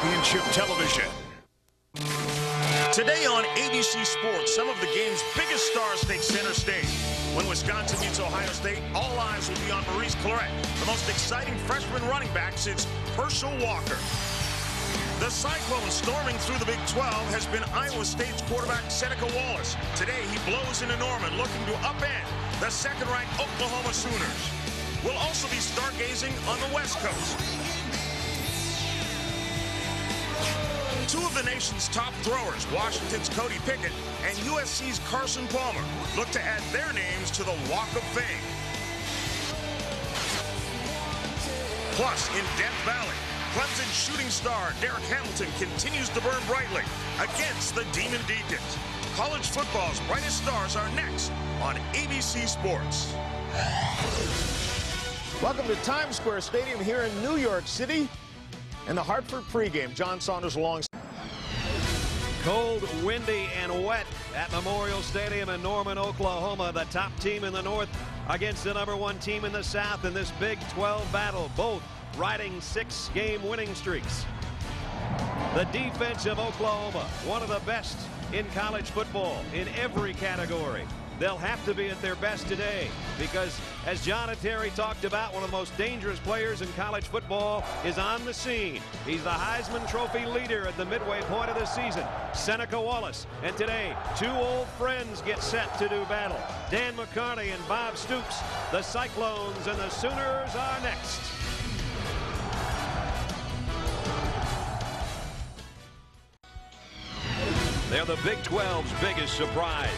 Championship Television. Today on ABC Sports, some of the game's biggest stars take center stage. When Wisconsin meets Ohio State, all eyes will be on Maurice Clarett, the most exciting freshman running back since Herschel Walker. The Cyclones storming through the Big 12 has been Iowa State's quarterback Seneca Wallace. Today he blows into Norman, looking to upend the second-ranked Oklahoma Sooners. We'll also be stargazing on the West Coast. Two of the nation's top throwers, Washington's Cody Pickett and USC's Carson Palmer, look to add their names to the Walk of Fame. Plus, in Death Valley, Clemson shooting star Derek Hamilton continues to burn brightly against the Demon Deacons. College football's brightest stars are next on ABC Sports. Welcome to Times Square Stadium here in New York City and the Hartford pregame. John Saunders alongside. Cold, windy, and wet at Memorial Stadium in Norman, Oklahoma. The top team in the North against the #1 team in the South in this Big 12 battle. Both riding 6-game winning streaks. The defense of Oklahoma, one of the best in college football in every category. They'll have to be at their best today because, as John and Terry talked about, one of the most dangerous players in college football is on the scene. He's the Heisman Trophy leader at the midway point of the season, Seneca Wallace. And today, two old friends get set to do battle. Dan McCarney and Bob Stoops. The Cyclones and the Sooners are next. They're the Big 12's biggest surprise.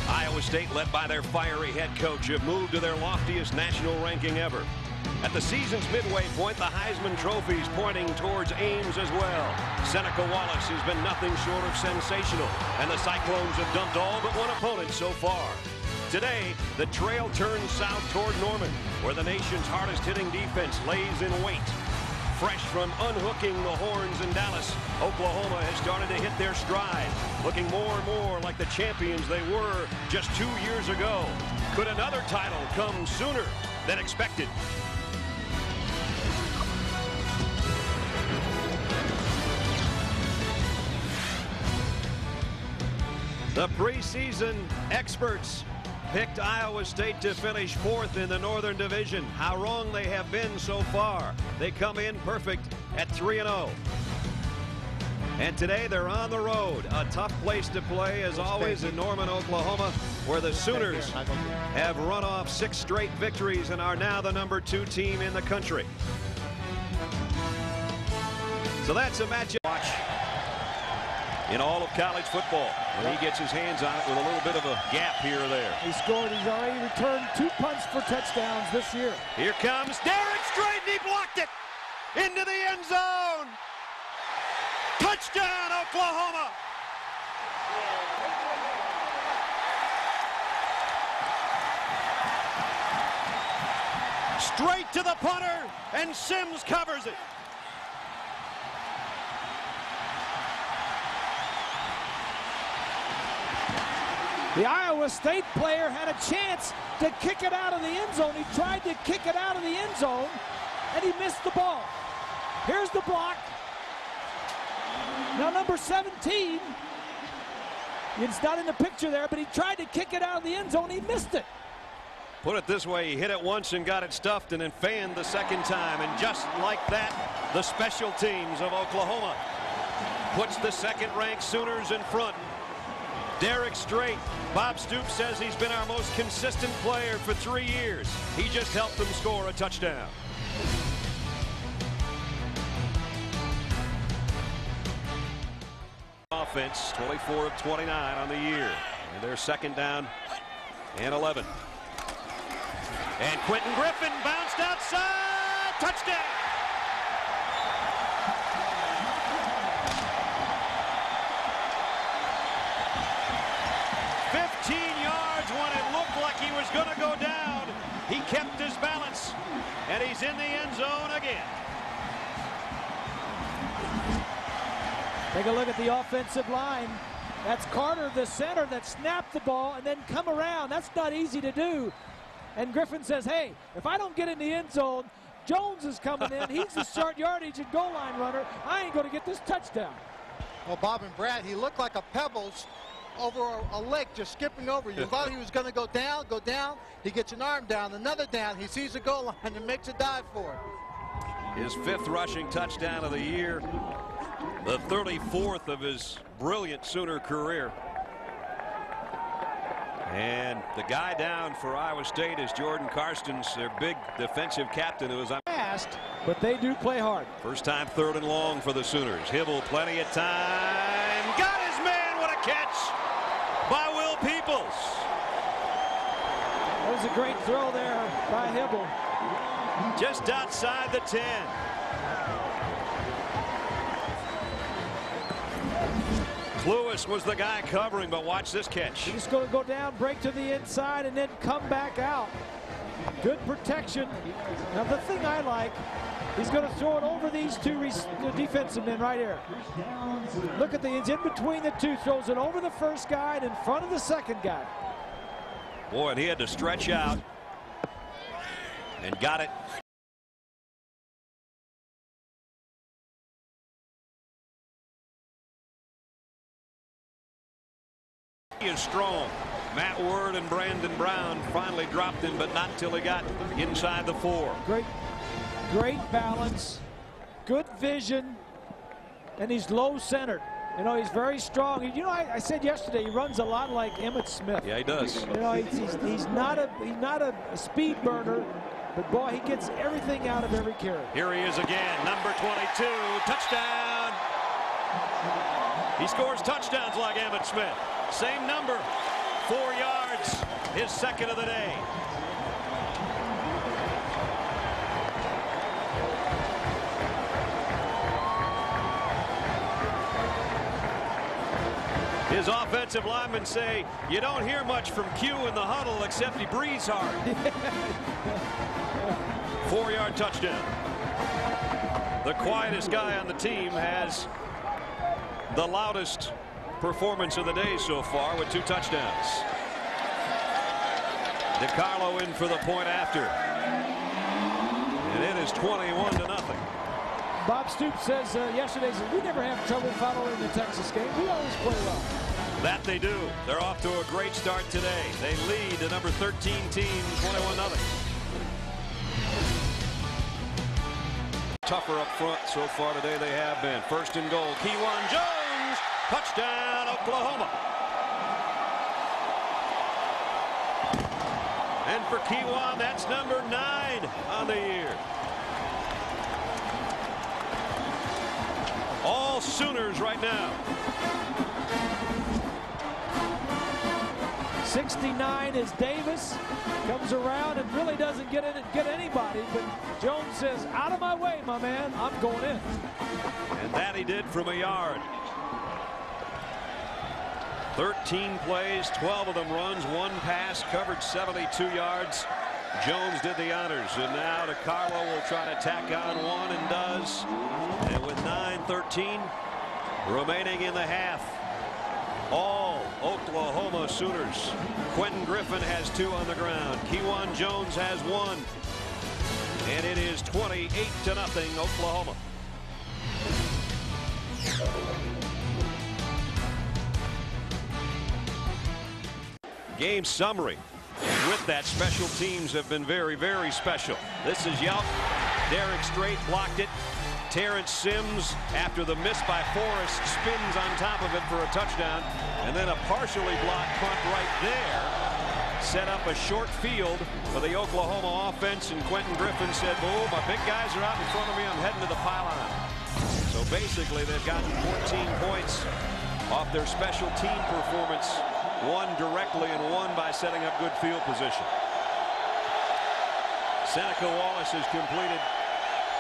Iowa State, led by their fiery head coach, have moved to their loftiest national ranking ever. At the season's midway point, the Heisman Trophy's pointing towards Ames as well. Seneca Wallace has been nothing short of sensational, and the Cyclones have dumped all but one opponent so far. Today, the trail turns south toward Norman, where the nation's hardest-hitting defense lays in wait. Fresh from unhooking the horns in Dallas, Oklahoma has started to hit their stride, looking more and more like the champions they were just 2 years ago. Could another title come sooner than expected? The preseason experts picked Iowa State to finish 4th in the Northern Division. How wrong they have been so far. They come in perfect at 3-0. And today they're on the road. A tough place to play, as always, in Norman, Oklahoma, where the Sooners have run off 6 straight victories and are now the #2 team in the country. So that's a matchup in all of college football, when he gets his hands on it with a little bit of a gap here or there. He scored. He's already returned 2 punts for touchdowns this year. Here comes Derek Strait, and he blocked it into the end zone. Touchdown, Oklahoma. Straight to the punter, and Sims covers it. The Iowa State player had a chance to kick it out of the end zone. He tried to kick it out of the end zone, and he missed the ball. Here's the block. Now number 17, it's not in the picture there, but he tried to kick it out of the end zone. He missed it. Put it this way, he hit it once and got it stuffed and then fanned the second time. And just like that, the special teams of Oklahoma puts the second-ranked Sooners in front. Derek Strait, Bob Stoops says he's been our most consistent player for 3 years. He just helped them score a touchdown. Offense, 24 of 29 on the year. And they're second down and 11. And Quentin Griffin bounced outside. Touchdown! He was going to go down. He kept his balance, and he's in the end zone again. Take a look at the offensive line. That's Carter, the center, that snapped the ball and then come around. That's not easy to do. And Griffin says, hey, if I don't get in the end zone, Jones is coming in. He's the short yardage and goal line runner. I ain't going to get this touchdown. Well, Bob and Brad, he looked like a Pebbles over a lake, just skipping over. You thought he was going to go down. He gets an arm down, another down. He sees the goal line and makes a dive for it. His 5th rushing touchdown of the year, the 34th of his brilliant Sooner career. And the guy down for Iowa State is Jordan Karstens, their big defensive captain, who is fast, but they do play hard. First time 3rd and long for the Sooners. Hibble, plenty of time. Got his man. What a catch by Will Peoples. That was a great throw there by Hibble. Just outside the 10. Lewis was the guy covering, but watch this catch. He's going to go down, break to the inside, and then come back out. Good protection. Now the thing I like, he's going to throw it over these two defensive men right here. Look at he's in between the two, throws it over the first guy and in front of the second guy. Boy, and he had to stretch out and got it. He is strong. Matt Word and Brandon Brown finally dropped him, but not until he got inside the 4. Great balance, good vision, and he's low centered. You know, he's very strong. You know, I said yesterday he runs a lot like Emmitt Smith. Yeah, he does. You know, he's not a speed burner, but boy, he gets everything out of every carry. Here he is again, number 22, touchdown. He scores touchdowns like Emmitt Smith. Same number, 4 yards, his 2nd of the day. His offensive linemen say you don't hear much from Q in the huddle except he breathes hard. 4-yard touchdown. The quietest guy on the team has the loudest performance of the day so far with 2 touchdowns. DiCarlo in for the point after. And it is 21-0. Bob Stoops says yesterday, we never have trouble following the Texas game. We always play well. That they do. They're off to a great start today. They lead the number 13 team 21-0. Tougher up front so far today they have been. 1st and goal. Kewan Jones. Touchdown, Oklahoma. And for Kewan, that's number 9 on the year. All Sooners right now. 69 is Davis. Comes around and really doesn't get anybody, but Jones says, out of my way, my man. I'm going in. And that he did from a yard. 13 plays, 12 of them runs, 1 pass, covered 72 yards. Jones did the honors, and now DiCarlo will try to tack on 1 and does. And with 9:13 remaining in the half, all Oklahoma Sooners. Quentin Griffin has 2 on the ground. Kewan Jones has 1. And it is 28-0 Oklahoma. Game summary. With that, special teams have been very, very special. This is Yelp. Derek Strait blocked it. Terrence Sims, after the miss by Forrest, spins on top of it for a touchdown. And then a partially blocked punt right there set up a short field for the Oklahoma offense. And Quentin Griffin said, "Oh, my big guys are out in front of me. I'm heading to the pylon." So basically, they've gotten 14 points off their special team performance. 1 directly and 1 by setting up good field position. Seneca Wallace has completed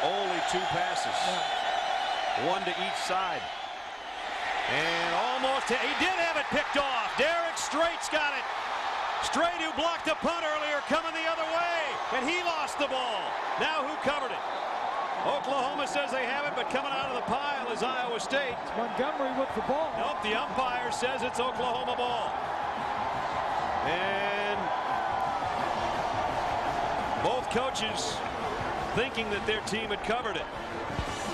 only 2 passes. 1 to each side. And almost, he did have it picked off. Derek Strait's got it. Strait, who blocked the punt earlier, coming the other way. And he lost the ball. Now who covered it? Oklahoma says they have it, but coming out of the pile is Iowa State. It's Montgomery with the ball. Nope, the umpire says it's Oklahoma ball. And both coaches thinking that their team had covered it.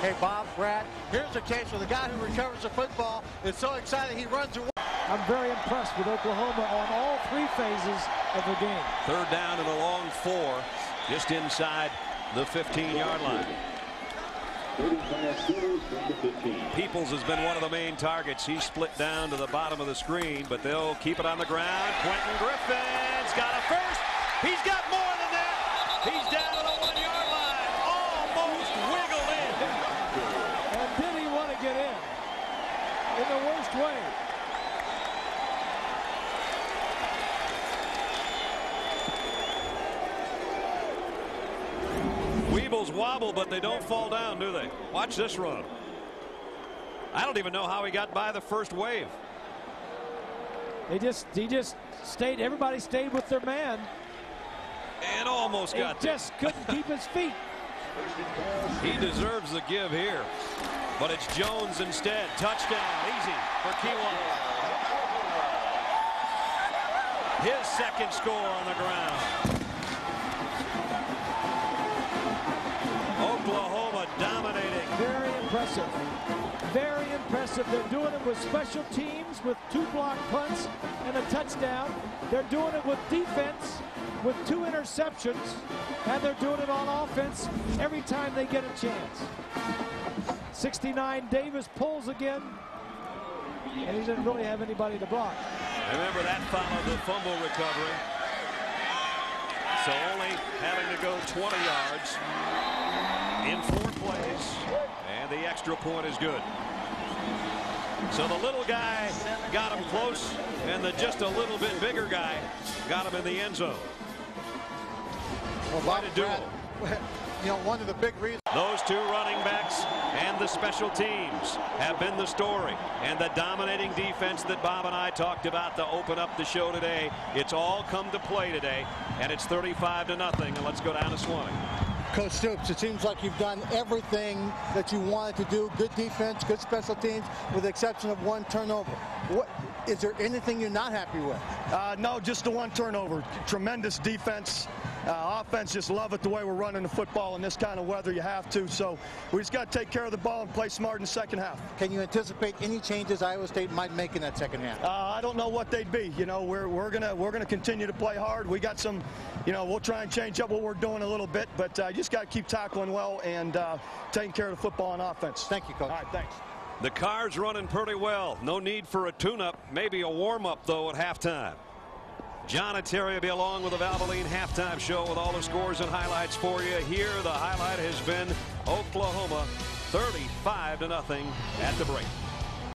Hey, Bob, Brad, here's a case where the guy who recovers the football is so excited he runs away. I'm very impressed with Oklahoma on all 3 phases of the game. 3rd down and a long 4 just inside the 15-yard line. Peoples has been one of the main targets. He's split down to the bottom of the screen, but they'll keep it on the ground. Quentin Griffin's got a first. He's got more than that. He's down to the 1-yard line. Almost wiggled in. And did he want to get in the worst way? Weebles wobble, but they don't fall down, do they? Watch this run. I don't even know how he got by the first wave. He just stayed. Everybody stayed with their man. And almost got there. He just couldn't keep his feet. He deserves the give here, but it's Jones instead. Touchdown, easy for Kiwanis. His 2nd score on the ground. Oklahoma dominating. Very impressive. Very impressive. They're doing it with special teams, with 2 block punts and a touchdown. They're doing it with defense, with 2 interceptions, and they're doing it on offense every time they get a chance. 69, Davis pulls again, and he didn't really have anybody to block. Remember, that followed the fumble recovery. So only having to go 20 yards in 4 plays, and the extra point is good. So the little guy got him close, and the just a little bit bigger guy got him in the end zone. Well, Quite a duel. You know, one of the big reasons. Those 2 running backs and the special teams have been the story, and the dominating defense that Bob and I talked about to open up the show today. It's all come to play today, and it's 35-0. And let's go down to Swanee. Coach Stoops, it seems like you've done everything that you wanted to do. Good defense, good special teams, with the exception of 1 turnover. What is there anything you're not happy with? No, just the 1 turnover. Tremendous defense. Offense, just love it the way we're running the football in this kind of weather. You have to. So we just got to take care of the ball and play smart in the 2nd half. Can you anticipate any changes Iowa State might make in that 2nd half? I don't know what they'd be. You know, we're gonna continue to play hard. We got some, you know, we'll try and change up what we're doing a little bit, but you just got to keep tackling well and taking care of the football on offense. Thank you, Coach. All right, thanks. The car's running pretty well. No need for a tune-up, maybe a warm-up though at halftime. John and Terry will be along with the Valvoline halftime show with all the scores and highlights for you. Here, the highlight has been Oklahoma 35-0 at the break.